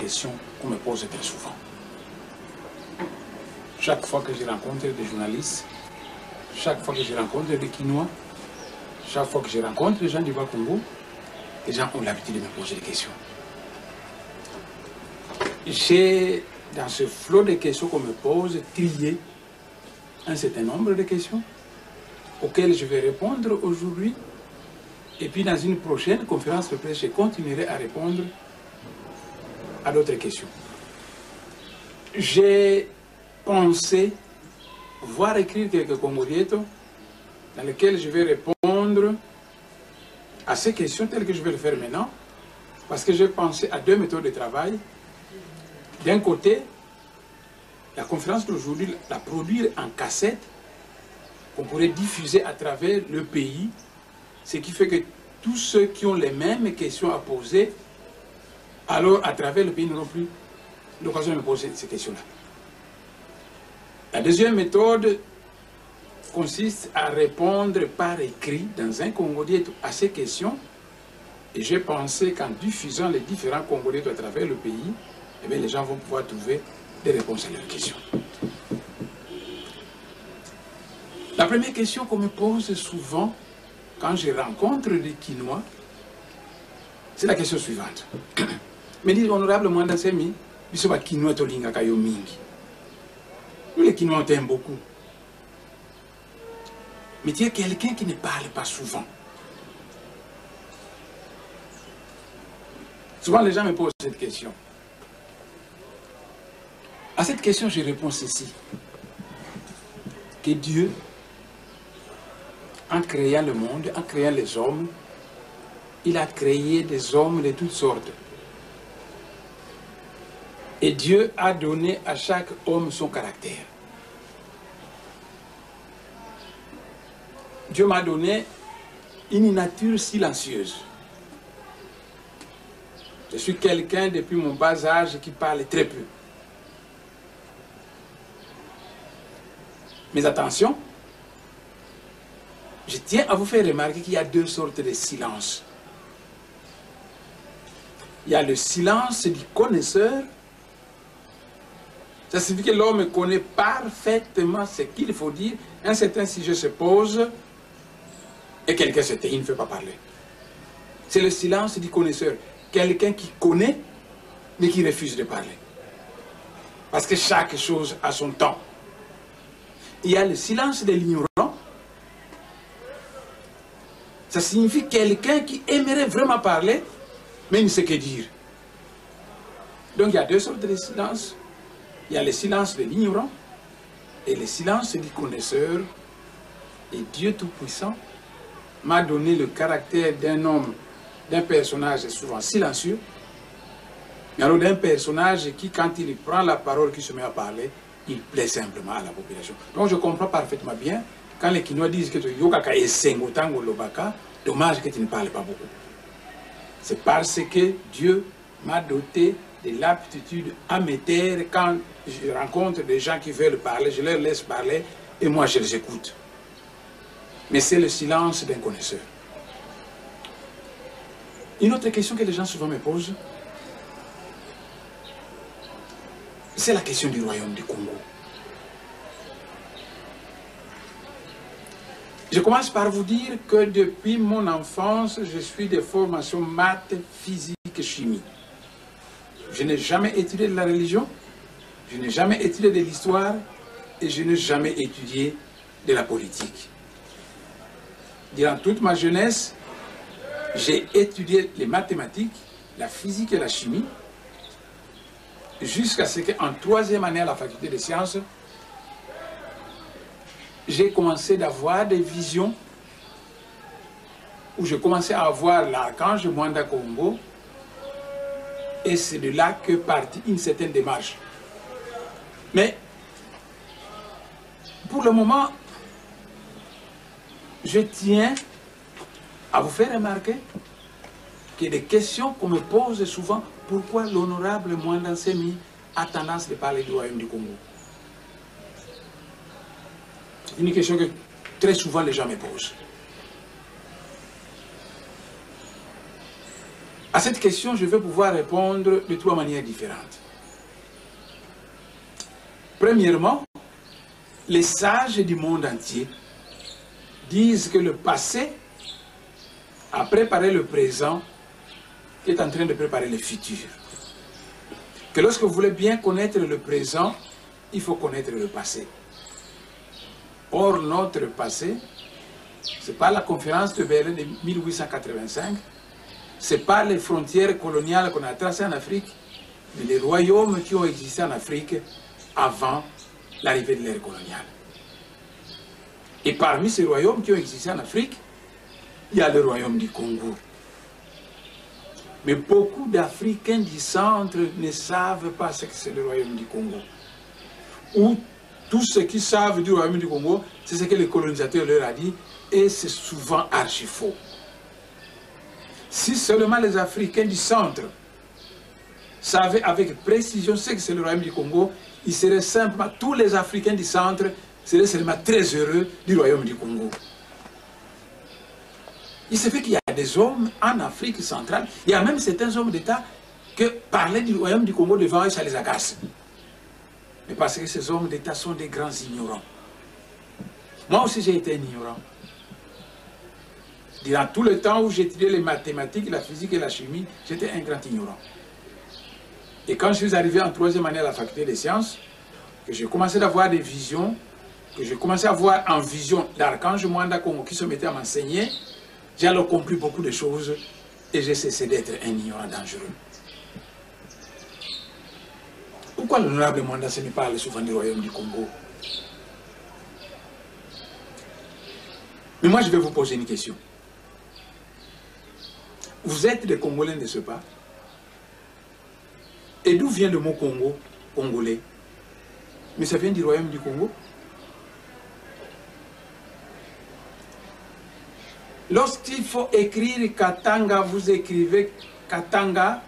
question qu'on me pose très souvent. Chaque fois que je rencontre des journalistes, chaque fois que je rencontre des Kinois, chaque fois que je rencontre des gens du Bas-Congo, les gens ont l'habitude de me poser des questions. J'ai, dans ce flot de questions qu'on me pose, trié un certain nombre de questions auxquelles je vais répondre aujourd'hui. Et puis dans une prochaine conférence de presse, je continuerai à répondre à d'autres questions. J'ai pensé voir écrire quelques congolietos dans lesquels je vais répondre à ces questions telles que je vais le faire maintenant, parce que j'ai pensé à deux méthodes de travail. D'un côté, la conférence d'aujourd'hui, la produire en cassette, qu'on pourrait diffuser à travers le pays, ce qui fait que tous ceux qui ont les mêmes questions à poser, alors à travers le pays n'auront plus l'occasion de me poser ces questions-là. La deuxième méthode consiste à répondre par écrit dans un congolieto à ces questions, et j'ai pensé qu'en diffusant les différents congolietos à travers le pays, eh bien, les gens vont pouvoir trouver des réponses à leurs questions. La première question qu'on me pose souvent quand je rencontre des Kinois, c'est la question suivante. Me dit, honorable Mwanda Semi, biso ba Kinois tolinga kayo mingi. Nous les Kinois on t'aime beaucoup. Mais tu es quelqu'un qui ne parle pas souvent. Souvent les gens me posent cette question. À cette question, je réponds ceci. Que Dieu, en créant le monde, en créant les hommes, il a créé des hommes de toutes sortes. Et Dieu a donné à chaque homme son caractère. Dieu m'a donné une nature silencieuse. Je suis quelqu'un depuis mon bas âge qui parle très peu. Mais attention, je tiens à vous faire remarquer qu'il y a deux sortes de silence. Il y a le silence du connaisseur. Ça signifie que l'homme connaît parfaitement ce qu'il faut dire. Un certain sujet se pose et quelqu'un se tait, il ne fait pas parler. C'est le silence du connaisseur. Quelqu'un qui connaît mais qui refuse de parler. Parce que chaque chose a son temps. Il y a le silence de l'ignorant. Ça signifie quelqu'un qui aimerait vraiment parler, mais il ne sait que dire. Donc il y a deux sortes de silence. Il y a le silence de l'ignorant et le silence du connaisseur. Et Dieu Tout-Puissant m'a donné le caractère d'un homme, d'un personnage souvent silencieux, mais alors d'un personnage qui, quand il prend la parole, qui se met à parler, il plaît simplement à la population. Donc je comprends parfaitement bien quand les Kinois disent que tu yokaka esengo tango lobaka, dommage que tu ne parles pas beaucoup. C'est parce que Dieu m'a doté de l'aptitude à me taire. Quand je rencontre des gens qui veulent parler, je leur laisse parler et moi je les écoute. Mais c'est le silence d'un connaisseur. Une autre question que les gens souvent me posent, c'est la question du royaume du Congo. Je commence par vous dire que depuis mon enfance, je suis de formation maths, physique et chimie. Je n'ai jamais étudié de la religion, je n'ai jamais étudié de l'histoire et je n'ai jamais étudié de la politique. Durant toute ma jeunesse, j'ai étudié les mathématiques, la physique et la chimie, jusqu'à ce qu'en troisième année à la faculté des sciences, j'ai commencé d'avoir des visions où je commençais à voir l'archange Mwanda Kombo, et c'est de là que partit une certaine démarche. Mais pour le moment, je tiens à vous faire remarquer qu'il y a des questions qu'on me pose souvent. Pourquoi l'honorable Mwanda Semi a tendance de parler du royaume du Congo? C'est une question que très souvent les gens me posent. À À cette question, je vais pouvoir répondre de 3 manières différentes. Premièrement, les sages du monde entier disent que le passé a préparé le présent qui est en train de préparer le futur. Que lorsque vous voulez bien connaître le présent, il faut connaître le passé. Or, notre passé, ce n'est pas la conférence de Berlin de 1885, ce n'est pas les frontières coloniales qu'on a tracées en Afrique, mais les royaumes qui ont existé en Afrique avant l'arrivée de l'ère coloniale. Et parmi ces royaumes qui ont existé en Afrique, il y a le royaume du Congo. Mais beaucoup d'Africains du centre ne savent pas ce que c'est le royaume du Congo. Ou tout ce qu'ils savent du royaume du Congo, c'est ce que le colonisateur leur a dit, et c'est souvent archi faux. Si seulement les Africains du centre savaient avec précision ce que c'est le royaume du Congo, ils seraient simplement, tous les Africains du centre seraient seulement très heureux du royaume du Congo. Il se fait qu'il y a des hommes en Afrique centrale, il y a même certains hommes d'État que parler du royaume du Congo devant eux, ça les agace. Mais parce que ces hommes d'État sont des grands ignorants. Moi aussi j'ai été un ignorant. Durant tout le temps où j'étudiais les mathématiques, la physique et la chimie, j'étais un grand ignorant. Et quand je suis arrivé en 3e année à la faculté des sciences, que j'ai commencé à avoir des visions, que j'ai commencé à voir en vision l'archange Mwanda Congo qui se mettait à m'enseigner, j'ai alors compris beaucoup de choses et j'ai cessé d'être un ignorant dangereux. Pourquoi l'honorable Mwanda se me parle souvent du royaume du Congo? Mais moi je vais vous poser une question. Vous êtes des Congolais, n'est-ce pas? Et d'où vient le mot Congo, congolais? Mais ça vient du royaume du Congo. Lorsqu'il faut écrire Katanga, vous écrivez Katanga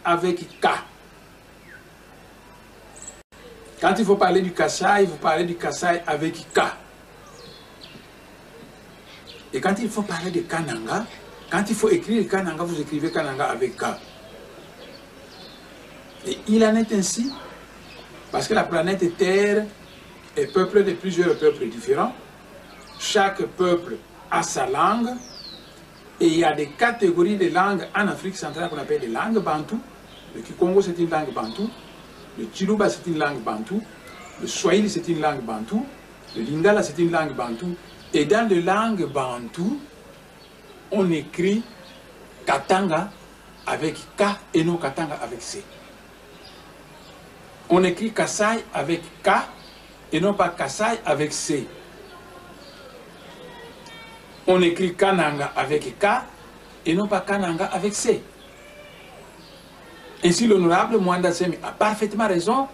avec K. Quand il faut parler du Kasaï, vous parlez du Kasaï avec K. Et quand il faut parler de Kananga, quand il faut écrire Kananga, vous écrivez Kananga avec K. Et il en est ainsi, parce que la planète Terre est peuplée de plusieurs peuples différents. Chaque peuple a sa langue, et il y a des catégories de langues en Afrique centrale qu'on appelle des langues bantou. Le Kikongo c'est une langue bantou, le Chiluba c'est une langue bantou, le Swahili c'est une langue bantou, le Lingala c'est une langue bantou, et dans les langues bantou, on écrit Katanga avec K et non Katanga avec C. On écrit Kasaï avec K et non pas Kasaï avec C. On écrit Kananga avec K et non pas Kananga avec C. Ainsi, l'honorable Mwanda Semi a parfaitement raison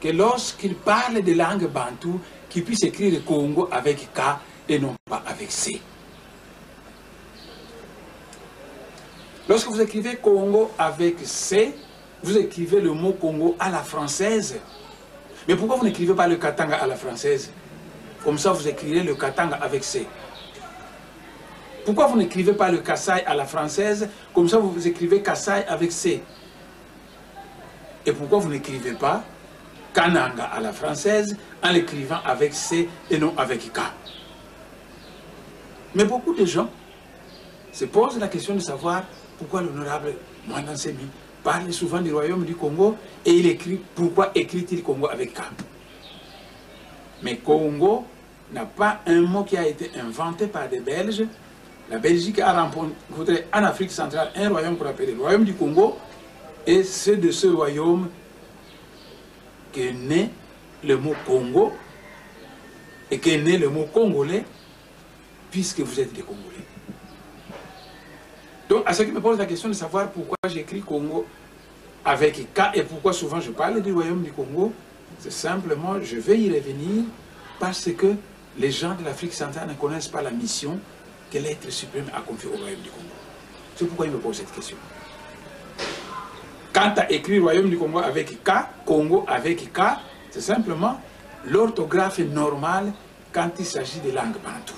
que lorsqu'il parle de langue bantou, qu'il puisse écrire le Congo avec K et non pas avec C. Lorsque vous écrivez Congo avec C, vous écrivez le mot Congo à la française. Mais pourquoi vous n'écrivez pas le Katanga à la française? Comme ça, vous écrivez le Katanga avec C. Pourquoi vous n'écrivez pas le Kasaï à la française? Comme ça, vous écrivez Kasaï avec C. Et pourquoi vous n'écrivez pas Kananga à la française en l'écrivant avec C et non avec K? Mais beaucoup de gens se posent la question de savoir pourquoi l'honorable Mwanda Nsemi parle souvent du royaume du Congo et il écrit, pourquoi écrit-il Congo avec K? Mais Congo n'a pas un mot qui a été inventé par des Belges. La Belgique a rencontré en Afrique centrale un royaume qu'on appelle le royaume du Congo, et c'est de ce royaume qu'est né le mot Congo et qu'est né le mot congolais, puisque vous êtes des Congolais. Donc, à ce qui me pose la question de savoir pourquoi j'écris Congo avec K et pourquoi souvent je parle du royaume du Congo, c'est simplement, je vais y revenir, parce que les gens de l'Afrique centrale ne connaissent pas la mission que l'être suprême a confiée au royaume du Congo. C'est pourquoi il me pose cette question. Quand tu as écrit royaume du Congo avec K, Congo avec K, c'est simplement l'orthographe normale quand il s'agit de langues bantou.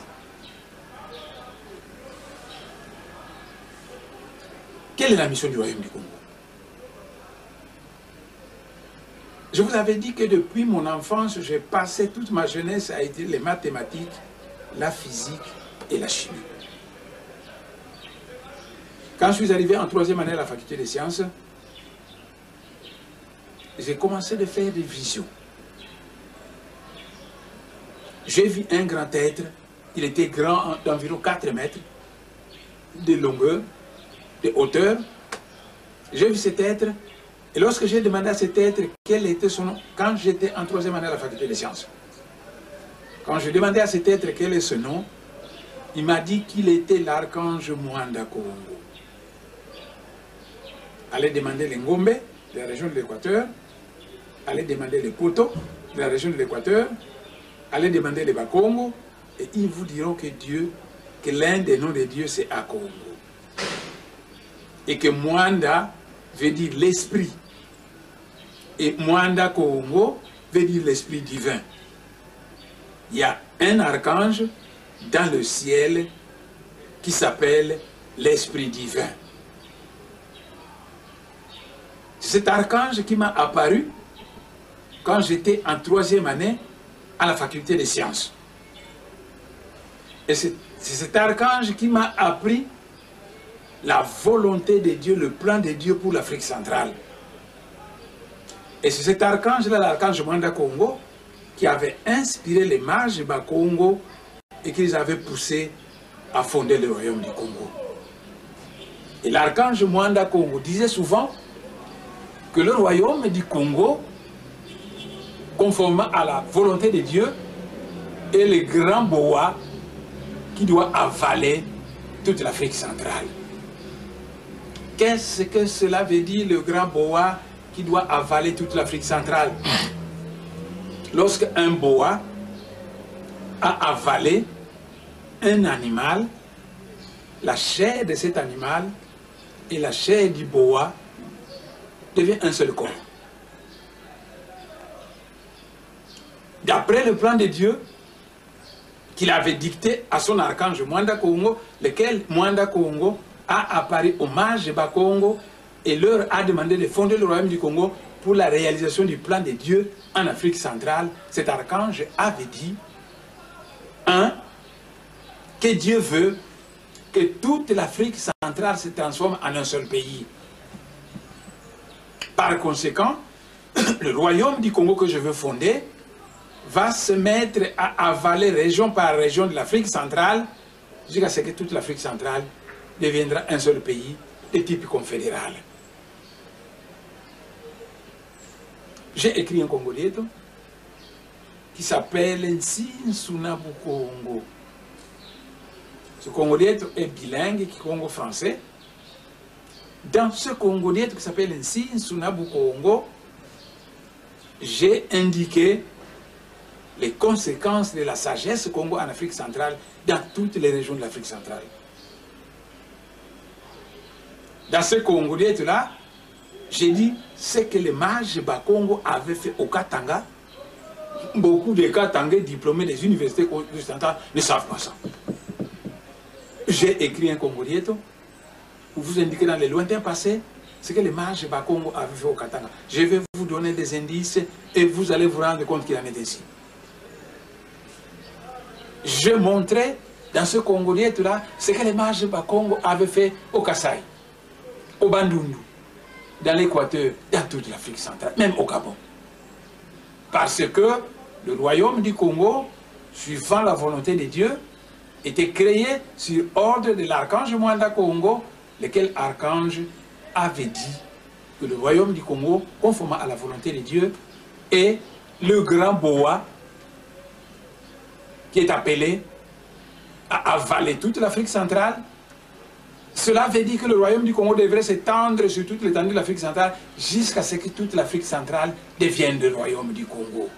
Quelle est la mission du Royaume du Congo? Je vous avais dit que depuis mon enfance, j'ai passé toute ma jeunesse à étudier les mathématiques, la physique et la chimie. Quand je suis arrivé en 3e année à la faculté des sciences, j'ai commencé à faire des visions. J'ai vu un grand être, il était grand d'environ 4 mètres de longueur, de hauteur. J'ai vu cet être, et lorsque j'ai demandé à cet être quel était son nom, quand j'étais en 3e année à la faculté des sciences, quand je demandais à cet être quel est ce nom, il m'a dit qu'il était l'archange Mwanda Kongo. Allez demander les Ngombe, de la région de l'Équateur, allez demander les Poto, de la région de l'Équateur, allez demander les Bakongo, et ils vous diront que l'un des noms de Dieu c'est Akongo. Et que Mwanda veut dire l'esprit. Et Mwanda Kongo veut dire l'esprit divin. Il y a un archange dans le ciel qui s'appelle l'esprit divin. C'est cet archange qui m'a apparu quand j'étais en 3e année à la faculté des sciences. Et c'est cet archange qui m'a appris la volonté de Dieu, le plan de Dieu pour l'Afrique centrale. Et c'est cet archange-là, l'archange Mwanda Kongo, qui avait inspiré les mages Bakongo et qui les avait poussés à fonder le royaume du Congo. Et l'archange Mwanda Kongo disait souvent que le royaume du Congo, conformément à la volonté de Dieu, est le grand boa qui doit avaler toute l'Afrique centrale. Qu'est-ce que cela veut dire, le grand boa qui doit avaler toute l'Afrique centrale? Lorsque un boa a avalé un animal, la chair de cet animal et la chair du boa devient un seul corps. D'après le plan de Dieu qu'il avait dicté à son archange Mwanda Kongo, lequel Mwanda Kongo a apparu aux mages Bakongo et leur a demandé de fonder le royaume du Congo pour la réalisation du plan de Dieu en Afrique centrale. Cet archange avait dit, que Dieu veut que toute l'Afrique centrale se transforme en un seul pays. Par conséquent, le royaume du Congo que je veux fonder va se mettre à avaler région par région de l'Afrique centrale jusqu'à ce que toute l'Afrique centrale deviendra un seul pays de type confédéral. J'ai écrit un Congolieto qui s'appelle Nsinsuna-Bu Congo. Ce Congolieto est bilingue, qui est congo-français. Dans ce Congolieto qui s'appelle Nsinsuna-Bu Congo, j'ai indiqué les conséquences de la sagesse Congo en Afrique centrale dans toutes les régions de l'Afrique centrale. Dans ce Congolieto-là, j'ai dit ce que les mages Bakongo avaient fait au Katanga. Beaucoup de Katangais diplômés des universités occidentales ne savent pas ça. J'ai écrit un Congolieto où vous indiquez dans les lointains passés ce que les mages Bakongo avaient fait au Katanga. Je vais vous donner des indices et vous allez vous rendre compte qu'il en est ainsi. Je montrais dans ce Congolieto-là ce que les mages Bakongo avaient fait au Kasaï, au Bandundu, dans l'Équateur, dans toute l'Afrique centrale, même au Gabon. Parce que le royaume du Congo, suivant la volonté de Dieu, était créé sur ordre de l'archange Mwanda Kongo, lequel archange avait dit que le royaume du Congo, conformément à la volonté de Dieu, est le grand boa qui est appelé à avaler toute l'Afrique centrale. Cela veut dire que le royaume du Congo devrait s'étendre sur toute l'étendue de l'Afrique centrale jusqu'à ce que toute l'Afrique centrale devienne le royaume du Congo.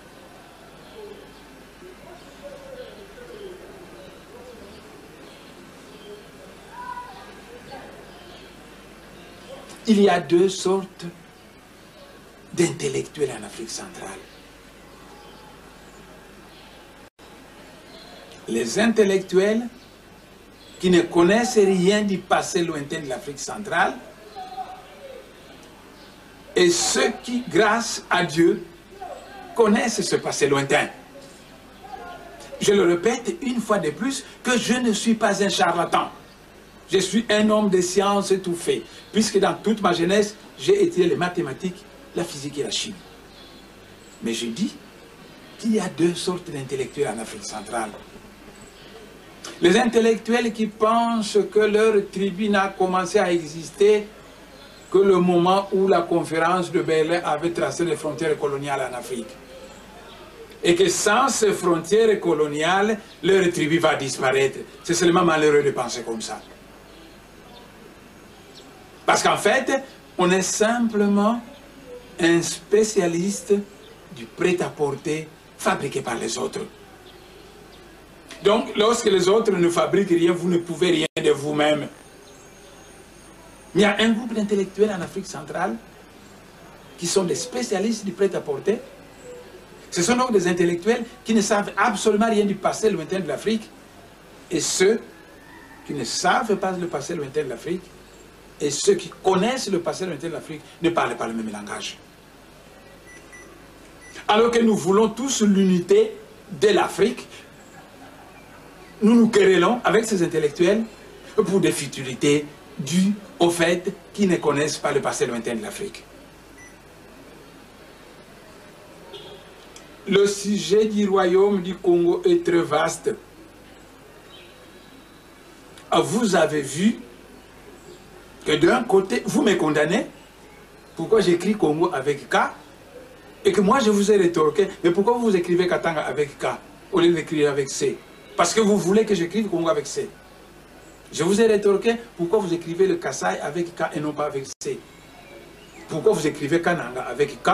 Il y a deux sortes d'intellectuels en Afrique centrale. Les intellectuels qui ne connaissent rien du passé lointain de l'Afrique centrale et ceux qui, grâce à Dieu, connaissent ce passé lointain. Je le répète une fois de plus, que je ne suis pas un charlatan. Je suis un homme de science étouffé, puisque dans toute ma jeunesse, j'ai étudié les mathématiques, la physique et la chimie. Mais je dis qu'il y a deux sortes d'intellectuels en Afrique centrale. Les intellectuels qui pensent que leur tribu n'a commencé à exister que le moment où la conférence de Berlin avait tracé les frontières coloniales en Afrique. Et que sans ces frontières coloniales, leur tribu va disparaître. C'est seulement malheureux de penser comme ça. Parce qu'en fait, on est simplement un spécialiste du prêt-à-porter fabriqué par les autres. Donc, lorsque les autres ne fabriquent rien, vous ne pouvez rien de vous-même. Il y a un groupe d'intellectuels en Afrique centrale qui sont des spécialistes du prêt-à-porter. Ce sont donc des intellectuels qui ne savent absolument rien du passé lointain de l'Afrique. Et ceux qui ne savent pas le passé lointain de l'Afrique, et ceux qui connaissent le passé lointain de l'Afrique, ne parlent pas le même langage. Alors que nous voulons tous l'unité de l'Afrique, nous nous querellons avec ces intellectuels pour des futilités dues au fait qu'ils ne connaissent pas le passé lointain de l'Afrique. Le sujet du royaume du Congo est très vaste. Vous avez vu que d'un côté, vous me condamnez, pourquoi j'écris Congo avec K, et que moi je vous ai rétorqué, mais pourquoi vous écrivez Katanga avec K, au lieu d'écrire avec C? Parce que vous voulez que j'écrive Congo avec C. Je vous ai rétorqué, pourquoi vous écrivez le Kassai avec K et non pas avec C? Pourquoi vous écrivez Kananga avec K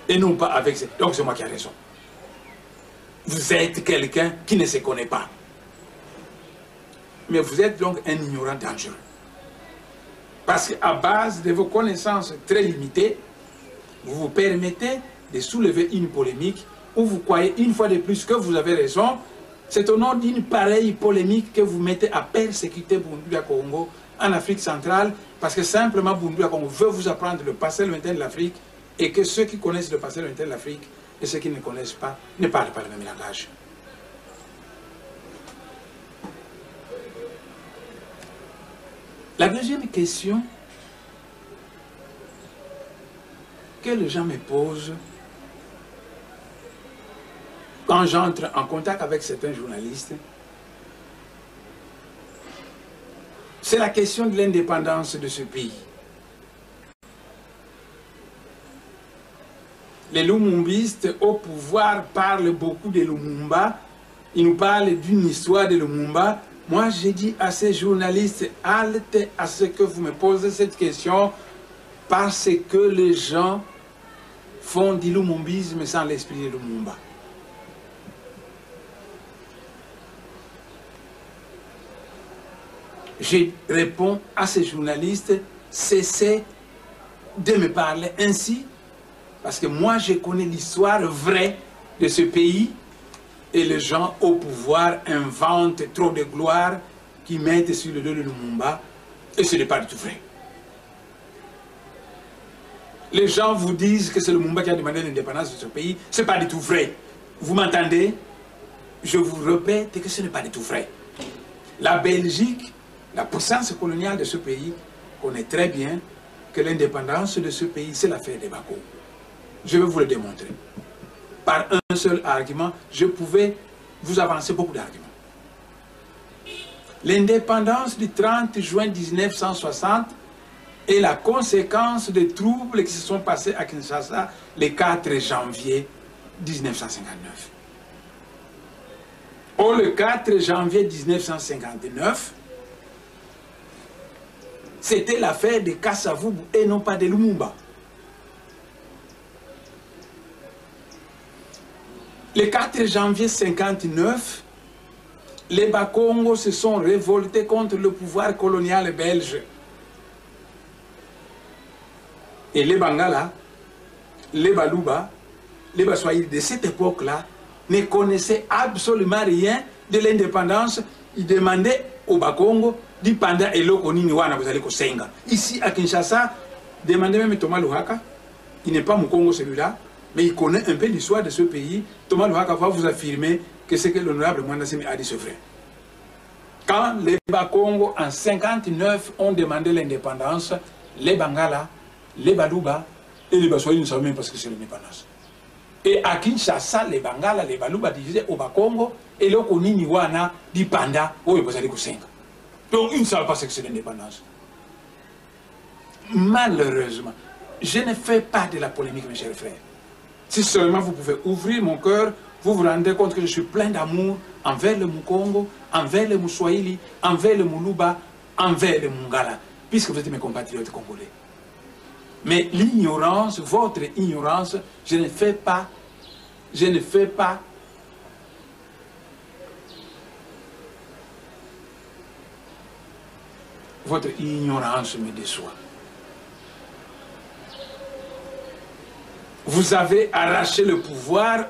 et non pas avec C? Donc c'est moi qui ai raison. Vous êtes quelqu'un qui ne se connaît pas. Mais vous êtes donc un ignorant dangereux. Parce qu'à base de vos connaissances très limitées, vous vous permettez de soulever une polémique où vous croyez une fois de plus que vous avez raison. C'est au nom d'une pareille polémique que vous mettez à persécuter Bundouya Congo en Afrique centrale, parce que simplement Bundouya Congo veut vous apprendre le passé lointain de l'Afrique, et que ceux qui connaissent le passé lointain de l'Afrique et ceux qui ne connaissent pas ne parlent pas le même langage. La deuxième question que les gens me posent quand j'entre en contact avec certains journalistes, c'est la question de l'indépendance de ce pays. Les Lumumbistes au pouvoir parlent beaucoup de Lumumba, ils nous parlent d'une histoire de Lumumba. Moi, j'ai dit à ces journalistes, halte à ce que vous me posez cette question, parce que les gens font du lumumbisme sans l'esprit de Lumumba. Je réponds à ces journalistes, cessez de me parler ainsi, parce que moi, je connais l'histoire vraie de ce pays, et les gens au pouvoir inventent trop de gloire qui mettent sur le dos de Lumumba, et ce n'est pas du tout vrai. Les gens vous disent que c'est Lumumba qui a demandé l'indépendance de ce pays, ce n'est pas du tout vrai. Vous m'entendez? Je vous répète que ce n'est pas du tout vrai. La Belgique, la puissance coloniale de ce pays, connaît très bien que l'indépendance de ce pays, c'est l'affaire des Bako. Je vais vous le démontrer. Par un seul argument, je pouvais vous avancer beaucoup d'arguments. L'indépendance du 30 juin 1960 est la conséquence des troubles qui se sont passés à Kinshasa le 4 janvier 1959. Or, le 4 janvier 1959, c'était l'affaire de Kasavubu et non pas de Lumumba. Le 4 janvier 1959, les Bakongo se sont révoltés contre le pouvoir colonial belge. Et les Bangala, les Baluba, les Baswahili de cette époque-là ne connaissaient absolument rien de l'indépendance. Ils demandaient aux Bakongo du panda et l'okonini wana vous allez kosenga. Ici à Kinshasa, Demandez même Thomas Lohaka, il n'est pas Mukongo celui-là, mais il connaît un peu l'histoire de ce pays. Thomas Lohaka va vous affirmer que ce que l'honorable Mwanasimi a dit c'est vrai. Quand les Bakongo en 59 ont demandé l'indépendance, les Bangala, les Baluba et les Baswahili ne savaient même pas ce que c'est l'indépendance. Et à Kinshasa, les Bangala, les Baluba disaient au Bakongo et le Konini Wana dit Panda, où ils allaient Kusenga. Donc ils ne savent pas ce que c'est l'indépendance. Malheureusement, je ne fais pas de la polémique, mes chers frères. Si seulement vous pouvez ouvrir mon cœur, vous vous rendez compte que je suis plein d'amour envers le Mukongo, envers le Muswahili, envers le Muluba, envers le Mungala, puisque vous êtes mes compatriotes congolais. Mais l'ignorance, votre ignorance, je ne fais pas, votre ignorance me déçoit. Vous avez arraché le pouvoir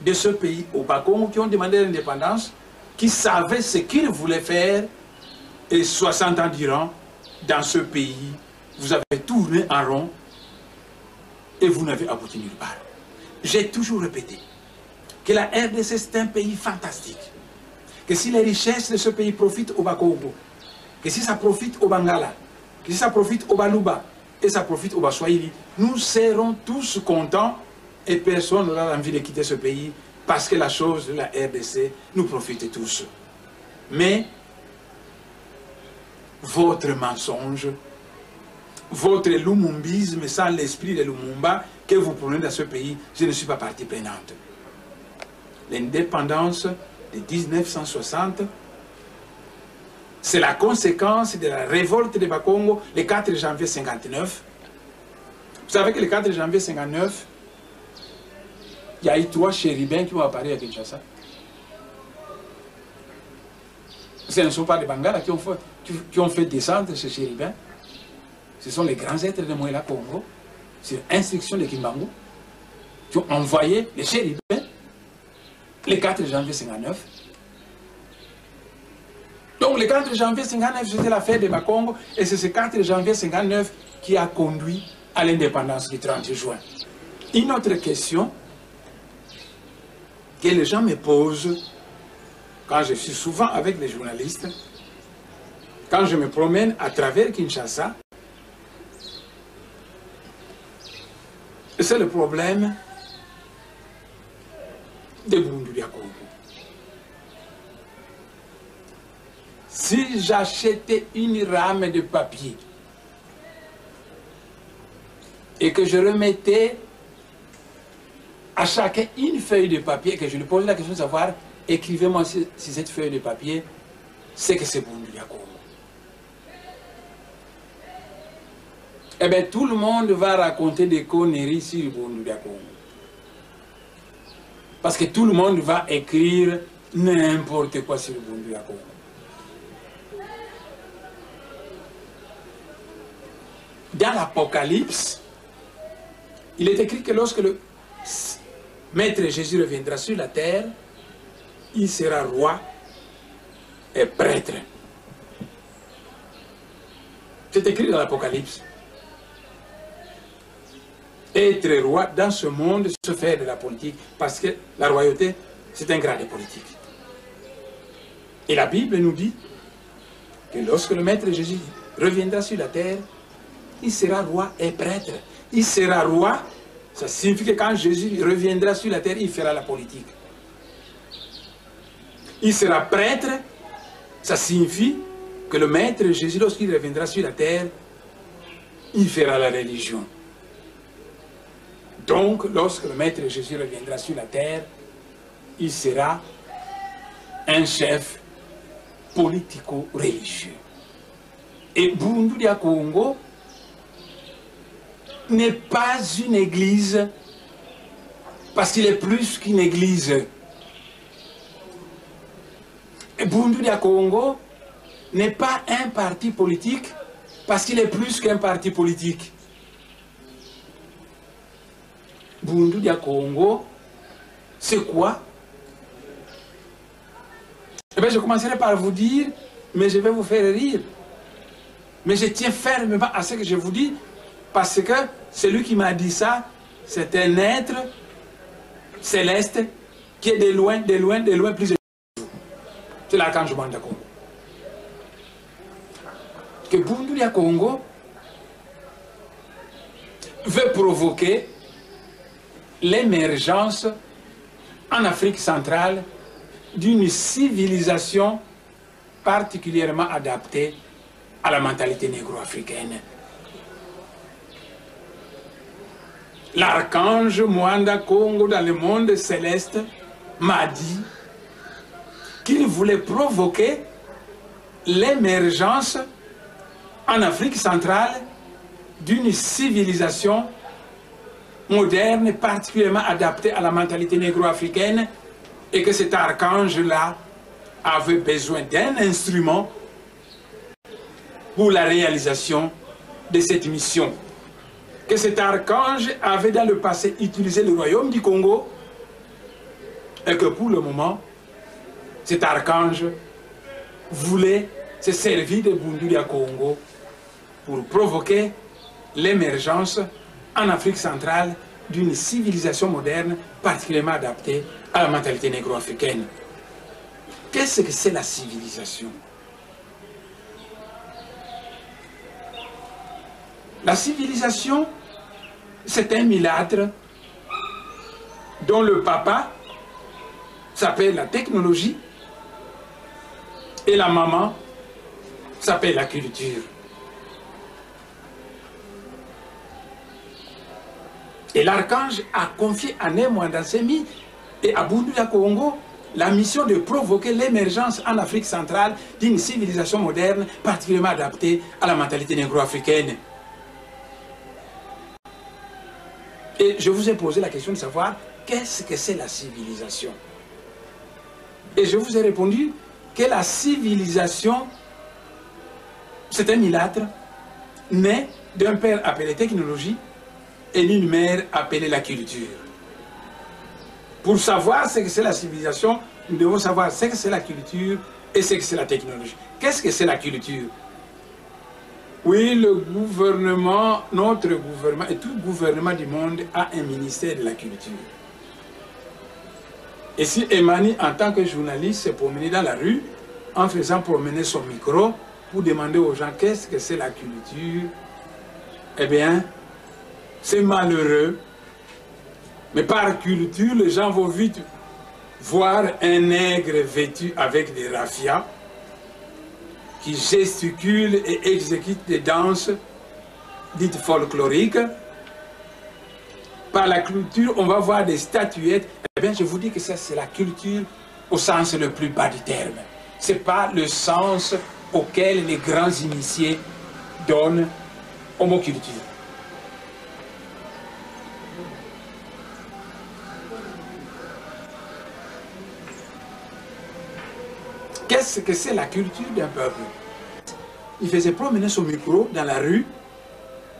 de ce pays aux Bakongo qui ont demandé l'indépendance, qui savaient ce qu'ils voulaient faire, et 60 ans durant, dans ce pays, vous avez tourné en rond et vous n'avez abouti nulle part. J'ai toujours répété que la RDC c'est un pays fantastique, que si les richesses de ce pays profitent au Bakongo, que si ça profite au Bangala, que si ça profite au Baluba et ça profite au Baswahili, nous serons tous contents et personne n'aura envie de quitter ce pays parce que la chose de la RDC nous profite tous. Mais votre mensonge, votre lumumbisme sans l'esprit de Lumumba que vous prenez dans ce pays, je ne suis pas partie prenante. L'indépendance de 1960, c'est la conséquence de la révolte de Bakongo le 4 janvier 59. Vous savez que le 4 janvier 59, il y a eu 3 chérubins qui ont apparu à Kinshasa. Ce ne sont pas les Bangala qui ont fait descendre ces chérubins. Ce sont les grands êtres de Moïla Congo, sur instruction de Kimbangu, qui ont envoyé les chérubins le 4 janvier 59. Donc le 4 janvier 59, c'était l'affaire de Bakongo, et c'est ce 4 janvier 59 qui a conduit à l'indépendance du 30 juin. Une autre question que les gens me posent quand je suis souvent avec les journalistes, quand je me promène à travers Kinshasa, c'est le problème de Bunduria Congo. Si j'achetais une rame de papier et que je remettais à chacun une feuille de papier et que je lui posais la question de savoir, écrivez-moi si cette feuille de papier, c'est que c'est Bunduria Congo. Eh bien, tout le monde va raconter des conneries sur Bunduria Congo. Parce que tout le monde va écrire n'importe quoi sur Bunduria Congo. Dans l'Apocalypse, il est écrit que lorsque le Maître Jésus reviendra sur la terre, il sera roi et prêtre. C'est écrit dans l'Apocalypse. Être roi dans ce monde, se faire de la politique, parce que la royauté, c'est un grade politique. Et la Bible nous dit que lorsque le Maître Jésus reviendra sur la terre, il sera roi et prêtre. Il sera roi, ça signifie que quand Jésus reviendra sur la terre, il fera la politique. Il sera prêtre, ça signifie que le Maître Jésus, lorsqu'il reviendra sur la terre, il fera la religion. Donc, lorsque le Maître Jésus reviendra sur la terre, il sera un chef politico-religieux. Et Bunduria Congo n'est pas une église parce qu'il est plus qu'une église. Et Bunduria Congo n'est pas un parti politique parce qu'il est plus qu'un parti politique. Bunduria Congo, c'est quoi? Eh bien, je commencerai par vous dire, mais je vais vous faire rire. Mais je tiens fermement à ce que je vous dis, Parce que celui qui m'a dit ça, c'est un être céleste qui est de loin plus élevé. C'est l'archange Mwanda Congo. Que Bundulia Congo veut provoquer l'émergence en Afrique centrale d'une civilisation particulièrement adaptée à la mentalité négro-africaine. L'archange Mwanda Congo dans le monde céleste m'a dit qu'il voulait provoquer l'émergence en Afrique centrale d'une civilisation moderne particulièrement adaptée à la mentalité négro-africaine et que cet archange-là avait besoin d'un instrument pour la réalisation de cette mission. Que cet archange avait dans le passé utilisé le royaume du Congo et que pour le moment, cet archange voulait se servir de Bundulia Congo pour provoquer l'émergence en Afrique centrale d'une civilisation moderne particulièrement adaptée à la mentalité négro-africaine. Qu'est-ce que c'est la civilisation? La civilisation, c'est un milâtre dont le papa s'appelle la technologie et la maman s'appelle la culture. Et l'archange a confié à Mwanda Semi et à Bundulia Congo la mission de provoquer l'émergence en Afrique centrale d'une civilisation moderne particulièrement adaptée à la mentalité négro-africaine. Et je vous ai posé la question de savoir qu'est-ce que c'est la civilisation. Et je vous ai répondu que la civilisation, c'est un milâtre né d'un père appelé technologie et d'une mère appelée la culture. Pour savoir ce que c'est la civilisation, nous devons savoir ce que c'est la culture et ce que c'est la technologie. Qu'est-ce que c'est la culture? Oui, le gouvernement, notre gouvernement et tout gouvernement du monde a un ministère de la culture. Et si Emani, en tant que journaliste, s'est promené dans la rue en faisant promener son micro pour demander aux gens qu'est-ce que c'est la culture, eh bien, c'est malheureux. Mais par culture, les gens vont vite voir un nègre vêtu avec des raffias qui gesticule et exécute des danses dites folkloriques. Par la culture, on va voir des statuettes. Eh bien, je vous dis que ça, c'est la culture au sens le plus bas du terme. Ce n'est pas le sens auquel les grands initiés donnent au mot culture. Qu'est-ce que c'est la culture d'un peuple? Il faisait promener son micro dans la rue,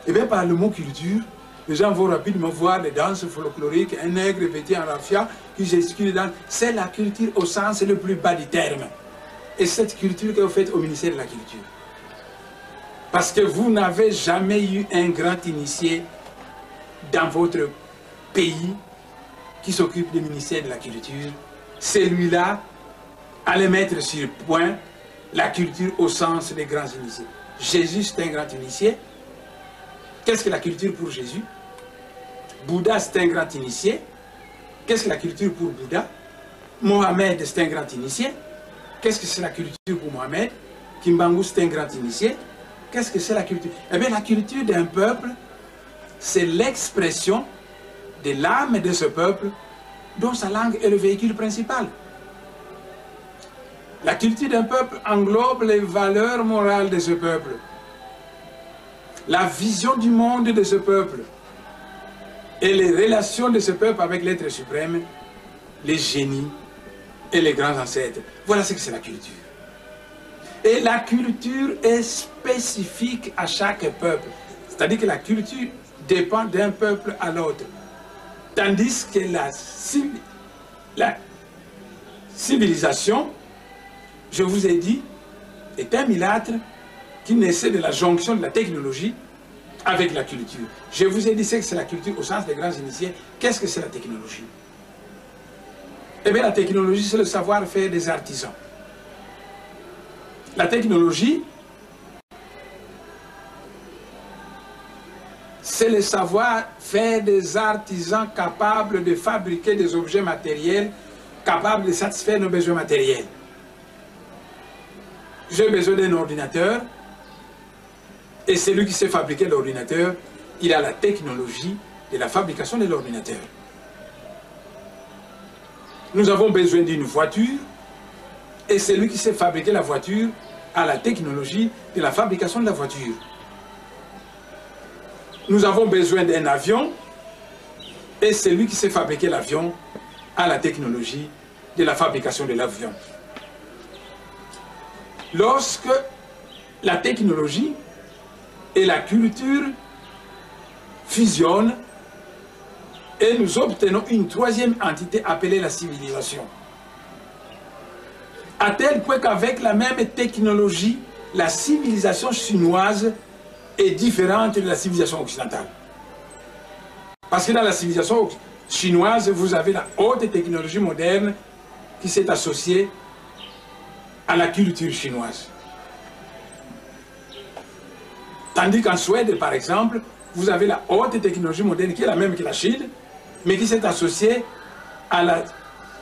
et bien par le mot culture, les gens vont rapidement voir les danses folkloriques, un nègre vêtu en raffia qui gesticule dans. C'est la culture au sens le plus bas du terme. Et cette culture que vous faites au ministère de la Culture. Parce que vous n'avez jamais eu un grand initié dans votre pays qui s'occupe du ministère de la Culture. Celui-là allait mettre sur point la culture au sens des grands initiés. Jésus, c'est un grand initié. Qu'est-ce que la culture pour Jésus? Bouddha, c'est un grand initié. Qu'est-ce que la culture pour Bouddha? Mohamed, c'est un grand initié. Qu'est-ce que c'est la culture pour Mohamed? Kimbangu, c'est un grand initié. Qu'est-ce que c'est la culture? Eh bien, la culture d'un peuple, c'est l'expression de l'âme de ce peuple dont sa langue est le véhicule principal. La culture d'un peuple englobe les valeurs morales de ce peuple, la vision du monde de ce peuple et les relations de ce peuple avec l'être suprême, les génies et les grands ancêtres. Voilà ce que c'est la culture. Et la culture est spécifique à chaque peuple. C'est-à-dire que la culture dépend d'un peuple à l'autre. Tandis que la civilisation, je vous ai dit, est un milâtre qui naissait de la jonction de la technologie avec la culture. Je vous ai dit ce que c'est la culture au sens des grands initiés. Qu'est-ce que c'est la technologie? Eh bien, la technologie, c'est le savoir-faire des artisans. La technologie, c'est le savoir-faire des artisans capables de fabriquer des objets matériels, capables de satisfaire nos besoins matériels. J'ai besoin d'un ordinateur, et celui qui sait fabriquer l'ordinateur, il a la technologie de la fabrication de l'ordinateur. Nous avons besoin d'une voiture, et celui qui sait fabriquer la voiture a la technologie de la fabrication de la voiture. Nous avons besoin d'un avion, et celui qui sait fabriquer l'avion a la technologie de la fabrication de l'avion. Lorsque la technologie et la culture fusionnent, et nous obtenons une troisième entité appelée la civilisation. À tel point qu'avec la même technologie, la civilisation chinoise est différente de la civilisation occidentale. Parce que dans la civilisation chinoise, vous avez la haute technologie moderne qui s'est associée à la culture chinoise. Tandis qu'en Suède, par exemple, vous avez la haute technologie moderne qui est la même que la Chine, mais qui s'est associée à la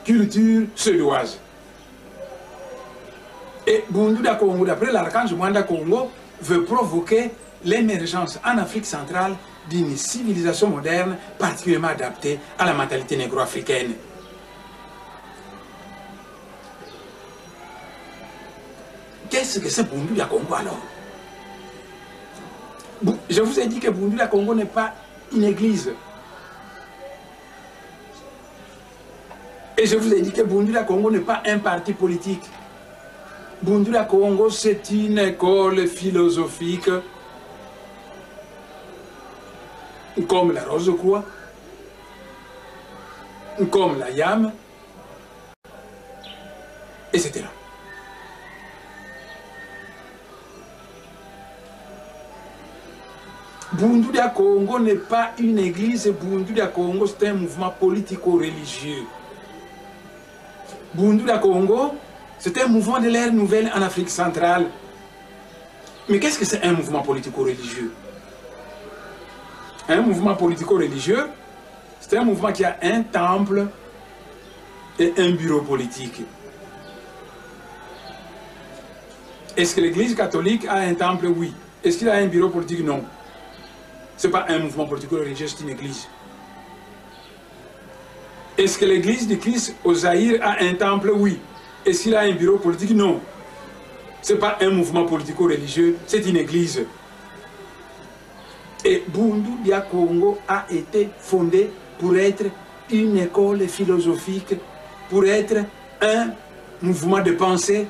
culture suédoise. Et Bunduda Congo, d'après l'archange Mwanda Congo, veut provoquer l'émergence en Afrique centrale d'une civilisation moderne particulièrement adaptée à la mentalité négro-africaine. Qu'est-ce que c'est Bunduda Congo alors? Je vous ai dit que Bunduda Congo n'est pas une église. Et je vous ai dit que Bunduda Congo n'est pas un parti politique. Bunduda Congo, c'est une école philosophique comme la Rose-Croix, comme la YAM, etc. Bunduda Congo n'est pas une église, Bunduda Congo c'est un mouvement politico-religieux. Bunduda Congo, c'est un mouvement de l'ère nouvelle en Afrique centrale. Mais qu'est-ce que c'est un mouvement politico-religieux? Un mouvement politico-religieux, c'est un mouvement qui a un temple et un bureau politique. Est-ce que l'Église catholique a un temple? Oui. Est-ce qu'il a un bureau politique? Non. Ce n'est pas un mouvement politico-religieux, c'est une église. Est-ce que l'église du Christ au Zaïre a un temple? Oui. Est-ce qu'il a un bureau politique? Non. Ce n'est pas un mouvement politico-religieux, c'est une église. Et Bunduda Congo a été fondé pour être une école philosophique, pour être un mouvement de pensée,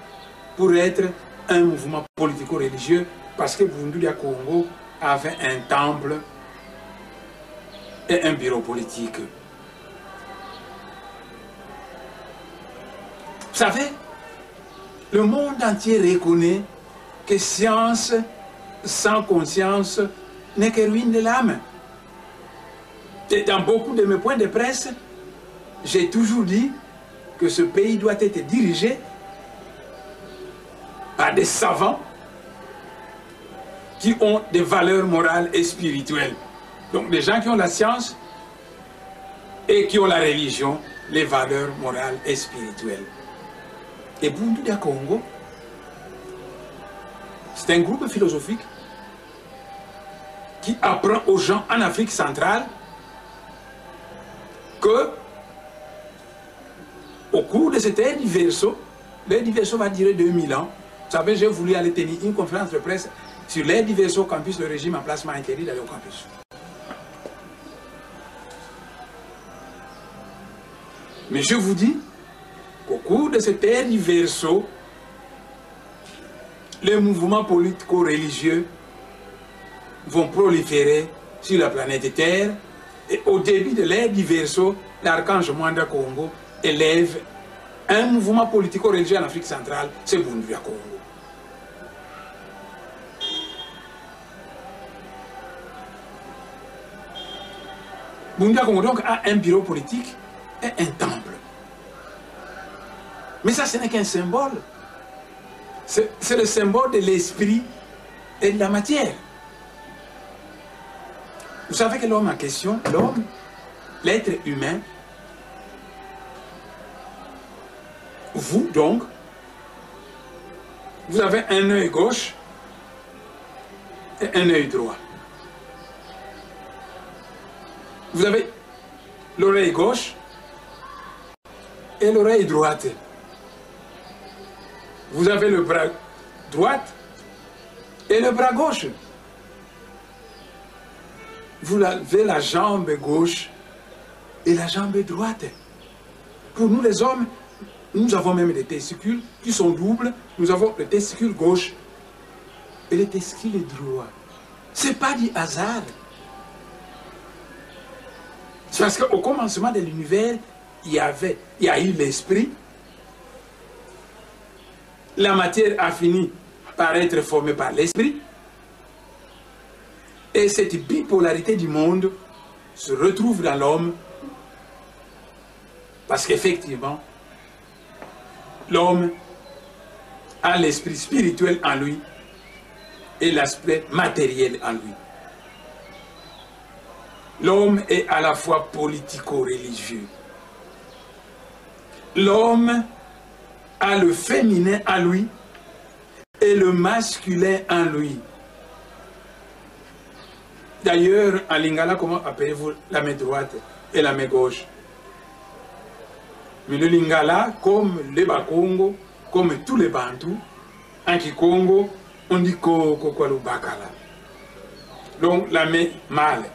pour être un mouvement politico-religieux, parce que Bunduda Congo avait un temple et un bureau politique. Vous savez, le monde entier reconnaît que science sans conscience n'est que ruine de l'âme. Et dans beaucoup de mes points de presse, j'ai toujours dit que ce pays doit être dirigé par des savants qui ont des valeurs morales et spirituelles. Donc des gens qui ont la science et qui ont la religion, les valeurs morales et spirituelles. Et Bunduda Congo, c'est un groupe philosophique qui apprend aux gens en Afrique centrale que au cours de cette ère du Verseau, l'ère du Verseau va durer 2000 ans. Vous savez, j'ai voulu aller tenir une conférence de presse sur l'ère du Verseau au campus, le régime en place m'a interdit d'aller au campus. Mais je vous dis qu'au cours de cette ère du Verseau, les mouvements politico-religieux vont proliférer sur la planète Terre. Et au début de l'ère du Verseau, l'archange Mwanda Congo élève un mouvement politico-religieux en Afrique centrale, c'est Bunduda Congo. Bundu Congo donc a un bureau politique et un temple. Mais ça, ce n'est qu'un symbole. C'est le symbole de l'esprit et de la matière. Vous savez que l'homme en question, l'homme, l'être humain, vous donc, vous avez un œil gauche et un œil droit. Vous avez l'oreille gauche et l'oreille droite. Vous avez le bras droit et le bras gauche. Vous avez la jambe gauche et la jambe droite. Pour nous les hommes, nous avons même des testicules qui sont doubles. Nous avons le testicule gauche et le testicule droit. Ce n'est pas du hasard. C'est parce qu'au commencement de l'univers, il y a eu l'esprit. La matière a fini par être formée par l'esprit. Et cette bipolarité du monde se retrouve dans l'homme. Parce qu'effectivement, l'homme a l'esprit spirituel en lui et l'aspect matériel en lui. L'homme est à la fois politico-religieux. L'homme a le féminin en lui et le masculin en lui. D'ailleurs, en lingala, comment appelez-vous la main droite et la main gauche? Mais le lingala, comme les Bakongo, comme tous les Bantous, en Kikongo, on dit Kokwalu Bakala. Donc la main mâle.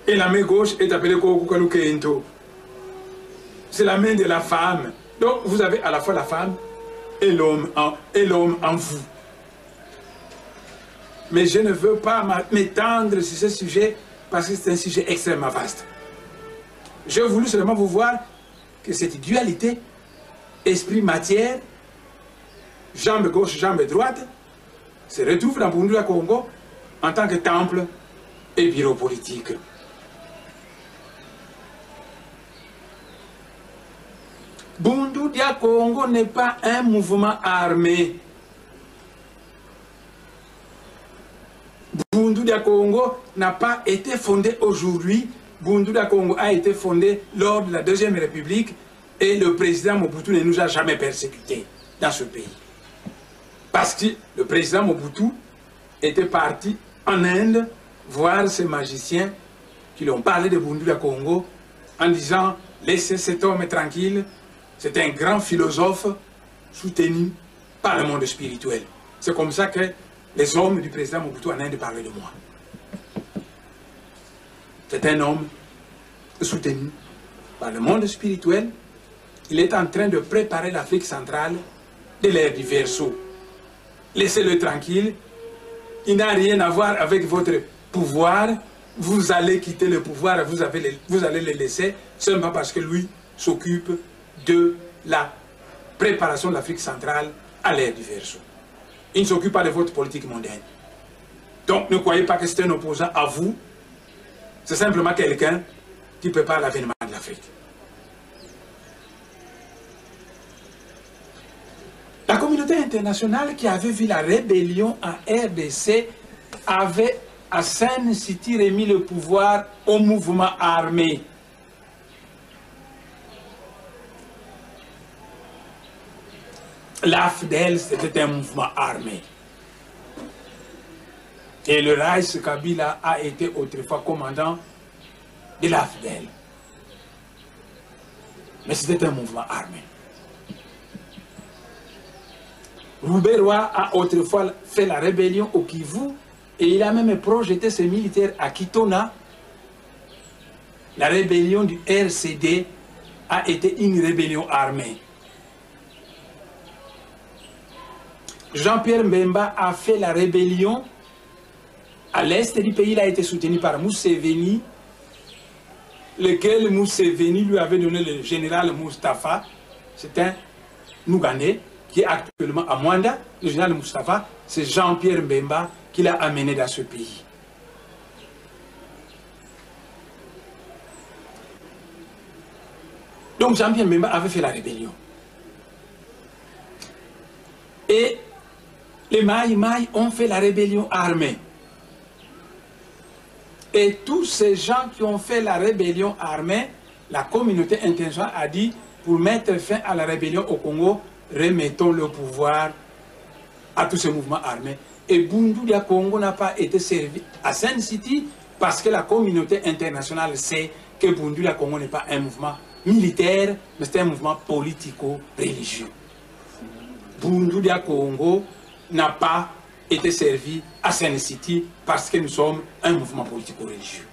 Et la main gauche est appelée Kokwalu Kento. C'est la main de la femme. Donc vous avez à la fois la femme et l'homme en vous. Mais je ne veux pas m'étendre sur ce sujet parce que c'est un sujet extrêmement vaste. J'ai voulu seulement vous voir que cette dualité, esprit-matière, jambe gauche, jambe droite, se retrouve dans Bundu Congo en tant que temple et bureau politique. Bundu Dia Congo n'est pas un mouvement armé. Bundu Dia Congo n'a pas été fondé aujourd'hui. Bundu Dia Congo a été fondé lors de la Deuxième République et le président Mobutu ne nous a jamais persécutés dans ce pays. Parce que le président Mobutu était parti en Inde voir ces magiciens qui lui ont parlé de Bundu Dia Congo en disant « Laissez cet homme tranquille, c'est un grand philosophe soutenu par le monde spirituel. » C'est comme ça que les hommes du président Mobutu en Inde parlaient de moi. C'est un homme soutenu par le monde spirituel. Il est en train de préparer l'Afrique centrale de l'ère du Verseau. Laissez-le tranquille. Il n'a rien à voir avec votre pouvoir. Vous allez quitter le pouvoir, vous allez le laisser seulement parce que lui s'occupe de la préparation de l'Afrique centrale à l'ère du Verseau. Il ne s'occupe pas de votre politique mondaine. Donc ne croyez pas que c'est un opposant à vous. C'est simplement quelqu'un qui prépare l'avènement de l'Afrique. La communauté internationale qui avait vu la rébellion en RDC avait à Sen City remis le pouvoir au mouvement armé. L'AFDEL, c'était un mouvement armé. Et le Raïs Kabila a été autrefois commandant de l'AFDEL. Mais c'était un mouvement armé. Rouberois a autrefois fait la rébellion au Kivu et il a même projeté ses militaires à Kitona. La rébellion du RCD a été une rébellion armée. Jean-Pierre Mbemba a fait la rébellion à l'est du pays. Il a été soutenu par Museveni, lequel Museveni lui avait donné le général Mustapha. C'est un Nouganais qui est actuellement à Mwanda. Le général Mustapha, c'est Jean-Pierre Mbemba qui l'a amené dans ce pays. Donc Jean-Pierre Mbemba avait fait la rébellion. Et les Maï Maï ont fait la rébellion armée. Et tous ces gens qui ont fait la rébellion armée, la communauté internationale a dit, pour mettre fin à la rébellion au Congo, remettons le pouvoir à tous ces mouvements armés. Et Bundu Dia Congo n'a pas été servi à Sun City parce que la communauté internationale sait que Bundu Dia Congo n'est pas un mouvement militaire, mais c'est un mouvement politico-religieux. Bundu Dia Congo n'a pas été servi à Sun City parce que nous sommes un mouvement politico-religieux.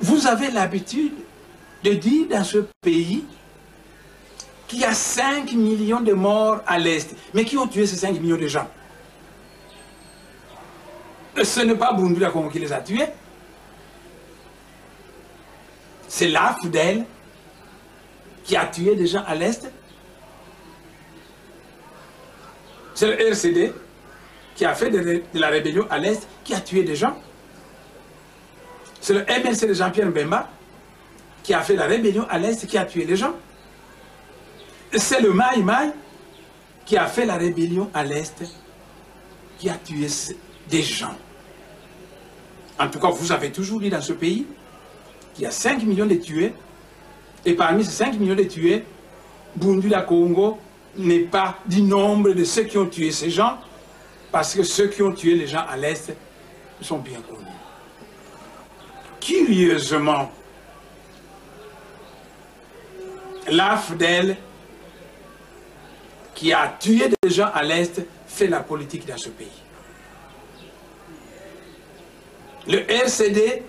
Vous avez l'habitude de dire dans ce pays qu'il y a 5 millions de morts à l'Est. Mais qui ont tué ces 5 millions de gens? Ce n'est pas Bundu Dia Congo qui les a tués. C'est l'AFDEL qui a tué des gens à l'Est. C'est le RCD qui a fait de la rébellion à l'Est qui a tué des gens. C'est le MLC de Jean-Pierre Mbemba qui a fait la rébellion à l'Est qui a tué les gens. C'est le Maï Maï qui a fait la rébellion à l'Est qui a tué des gens. En tout cas, vous avez toujours dit dans ce pays qu'il y a 5 millions de tués. Et parmi ces 5 millions de tués, Bundu Dia Congo n'est pas du nombre de ceux qui ont tué ces gens, parce que ceux qui ont tué les gens à l'Est sont bien connus. Curieusement, l'AFDEL qui a tué des gens à l'Est fait la politique dans ce pays. Le RCD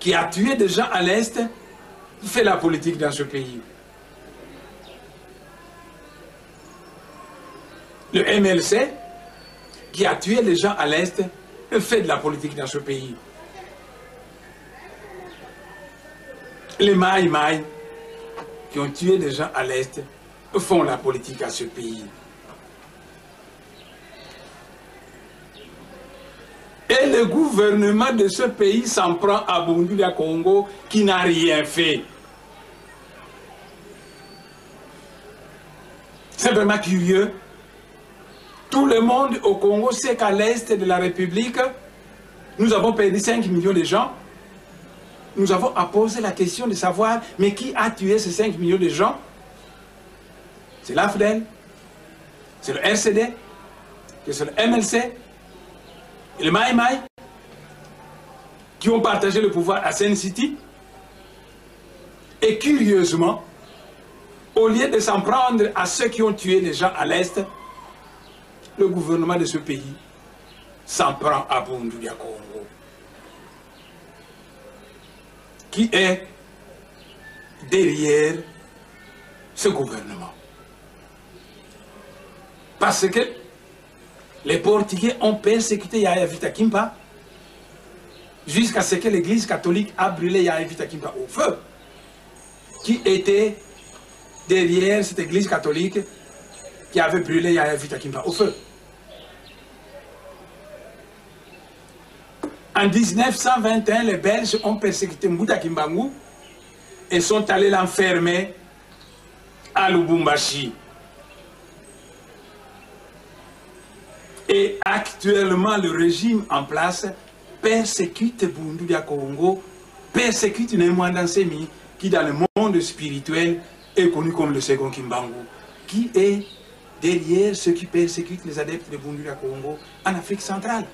qui a tué des gens à l'Est fait la politique dans ce pays. Le MLC qui a tué des gens à l'Est fait de la politique dans ce pays. Les Maï Maï qui ont tué des gens à l'Est font la politique à ce pays. Et le gouvernement de ce pays s'en prend à Bundu Dia Congo qui n'a rien fait. C'est vraiment curieux. Tout le monde au Congo sait qu'à l'Est de la République, nous avons perdu 5 millions de gens. Nous avons à poser la question de savoir, mais qui a tué ces 5 millions de gens? C'est l'AFDEL, c'est le RCD, c'est le MLC, et le Maï Maï, qui ont partagé le pouvoir à Sun City. Et curieusement, au lieu de s'en prendre à ceux qui ont tué les gens à l'Est, le gouvernement de ce pays s'en prend à Bundu Dia Congo, qui est derrière ce gouvernement. Parce que les Portugais ont persécuté Yaya Vita Kimpa jusqu'à ce que l'église catholique a brûlé Yaya Vita Kimpa au feu. Qui était derrière cette église catholique qui avait brûlé Yaya Vita Kimpa au feu? En 1921, les Belges ont persécuté Mbouta Kimbangu et sont allés l'enfermer à Lubumbashi. Et actuellement, le régime en place persécute Bundu Dia Congo, persécute Nemwanda Nsemi, qui dans le monde spirituel est connu comme le second Kimbangu, qui est derrière ceux qui persécutent les adeptes de Bundu Dia Congo en Afrique centrale.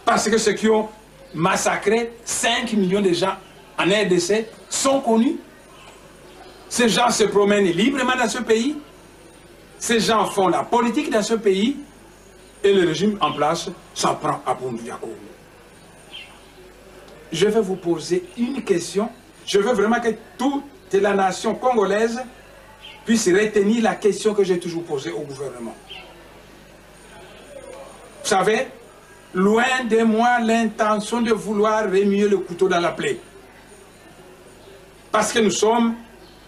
Parce que ceux qui ont massacré 5 millions de gens en RDC sont connus. Ces gens se promènent librement dans ce pays. Ces gens font la politique dans ce pays. Et le régime en place s'en prend à Bundu Dia Congo. Je vais vous poser une question. Je veux vraiment que toute la nation congolaise puisse retenir la question que j'ai toujours posée au gouvernement. Vous savez, loin de moi l'intention de vouloir remuer le couteau dans la plaie. Parce que nous sommes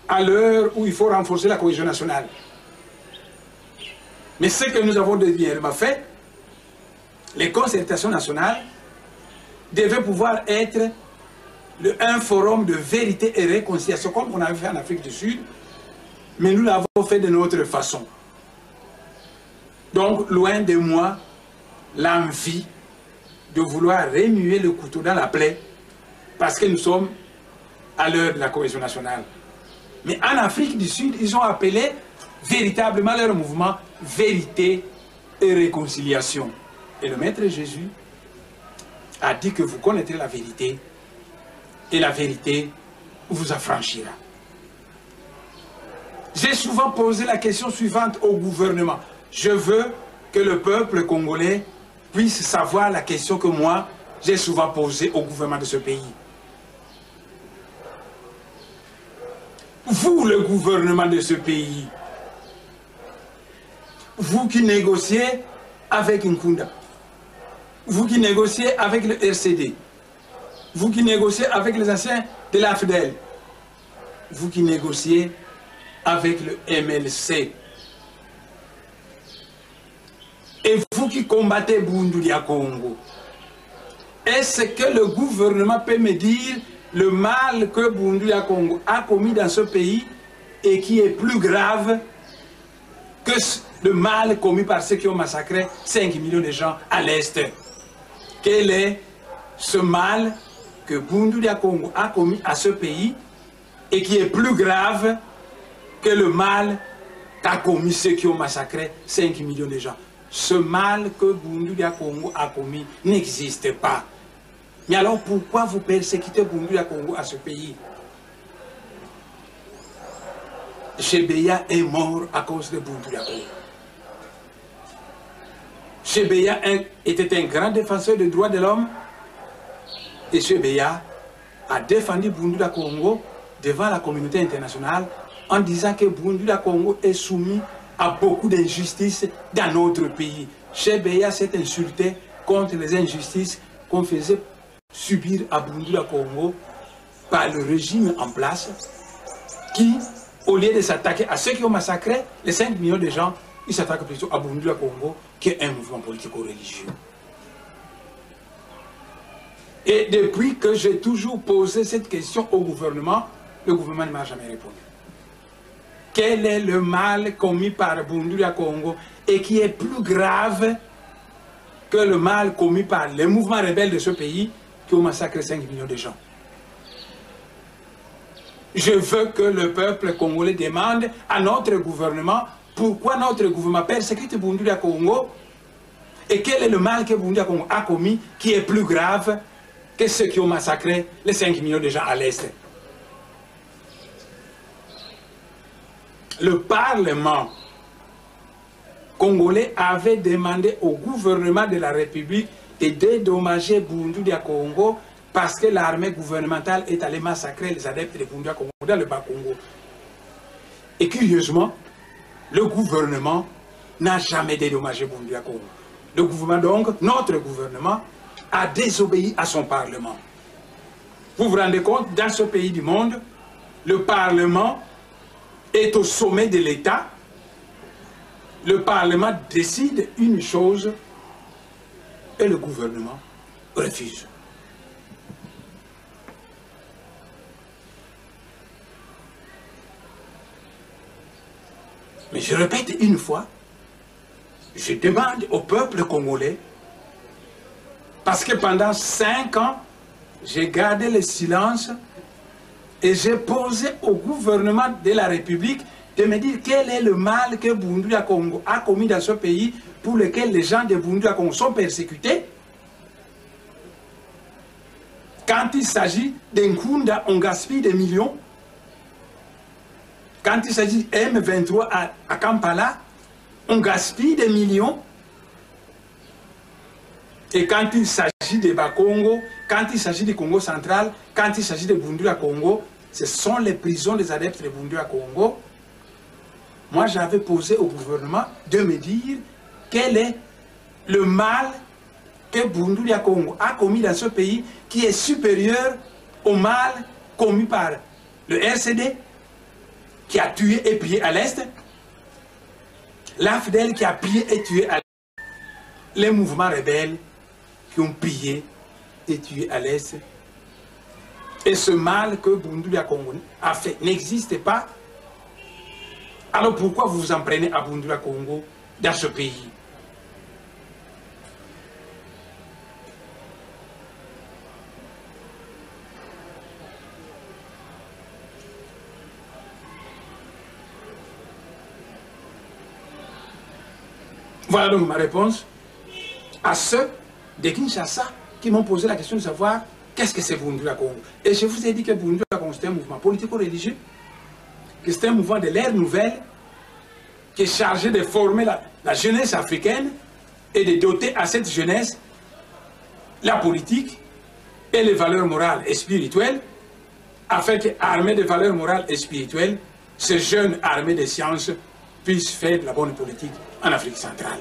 à l'heure où il faut renforcer la cohésion nationale. Mais ce que nous avons dernièrement fait, les concertations nationales devaient pouvoir être un forum de vérité et réconciliation, comme on avait fait en Afrique du Sud, mais nous l'avons fait de notre façon. Donc, loin de moi, l'envie de vouloir remuer le couteau dans la plaie, parce que nous sommes à l'heure de la cohésion nationale. Mais en Afrique du Sud, ils ont appelé véritablement leur mouvement vérité et réconciliation. Et le Maître Jésus a dit que vous connaîtrez la vérité et la vérité vous affranchira. J'ai souvent posé la question suivante au gouvernement. Je veux que le peuple congolais puisse savoir la question que moi, j'ai souvent posée au gouvernement de ce pays. Vous, le gouvernement de ce pays, vous qui négociez avec Nkunda, vous qui négociez avec le RCD, vous qui négociez avec les anciens de l'AFDEL, vous qui négociez avec le MLC, et vous qui combattez Boundoulia Congo, est-ce que le gouvernement peut me dire le mal que Boundoulia Congo a commis dans ce pays et qui est plus grave que le mal commis par ceux qui ont massacré 5 millions de gens à l'Est? Quel est ce mal que Boundoulia Congo a commis à ce pays et qui est plus grave que le mal qu'a commis ceux qui ont massacré 5 millions de gens? Ce mal que Boundoulia Congo a commis n'existe pas. Mais alors pourquoi vous persécutez Boundoulia Congo à ce pays? Chebeya est mort à cause de Boundoulia Congo. Chebeya était un grand défenseur des droits de l'homme et Chebeya a défendu Boundoulia Congo devant la communauté internationale en disant que Boundoulia Congo est soumis à beaucoup d'injustices dans notre pays. Chebeya s'est insulté contre les injustices qu'on faisait subir à Boundoulia Congo par le régime en place qui, au lieu de s'attaquer à ceux qui ont massacré les 5 millions de gens, il s'attaque plutôt à Boundoulia Congo qui est un mouvement politico-religieux. Et depuis que j'ai toujours posé cette question au gouvernement, le gouvernement ne m'a jamais répondu. Quel est le mal commis par Boundoulia Congo et qui est plus grave que le mal commis par les mouvements rebelles de ce pays qui ont massacré 5 millions de gens? Je veux que le peuple congolais demande à notre gouvernement pourquoi notre gouvernement persécute Boundoulia Congo et quel est le mal que Boundoulia Congo a commis qui est plus grave que ceux qui ont massacré les 5 millions de gens à l'Est. Le Parlement congolais avait demandé au gouvernement de la République de dédommager Boundoulia Congo parce que l'armée gouvernementale est allée massacrer les adeptes de Boundoulia Congo dans le Bas-Congo. Et curieusement, le gouvernement n'a jamais dédommagé Boundoulia Congo. Le gouvernement, donc, notre gouvernement, a désobéi à son Parlement. Vous vous rendez compte, dans ce pays du monde, le Parlement est au sommet de l'État. Le Parlement décide une chose et le gouvernement refuse. Mais je répète une fois, je demande au peuple congolais, parce que pendant 5 ans, j'ai gardé le silence et j'ai posé au gouvernement de la République de me dire quel est le mal que Boundoulia Congo a commis dans ce pays pour lequel les gens de Boundoulia Congo sont persécutés. Quand il s'agit d'Nkunda, on gaspille des millions. Quand il s'agit de M23 à Kampala, on gaspille des millions. Et quand il s'agit de Bas-Congo, quand il s'agit du Congo central, quand il s'agit de Boundoulia Congo, ce sont les prisons des adeptes de Boundoulia Congo. Moi, j'avais posé au gouvernement de me dire quel est le mal que Boundoulia Congo a commis dans ce pays qui est supérieur au mal commis par le RCD, qui a tué et pillé à l'Est, L'AFDEL qui a pillé et tué à les mouvements rebelles qui ont pillé et tué à l'Est. Et ce mal que Boundouya Congo a fait n'existe pas. Alors pourquoi vous vous en prenez à Boundouya Congo dans ce pays? Voilà donc ma réponse à ceux de Kinshasa qui m'ont posé la question de savoir qu'est-ce que c'est Boundouya Congo. Et je vous ai dit que Boundouya Congo c'est un mouvement politico-religieux, que c'est un mouvement de l'ère nouvelle, qui est chargé de former la jeunesse africaine et de doter à cette jeunesse la politique et les valeurs morales et spirituelles, afin qu'armés de valeurs morales et spirituelles, ces jeunes armés de sciences puissent faire de la bonne politique en Afrique centrale.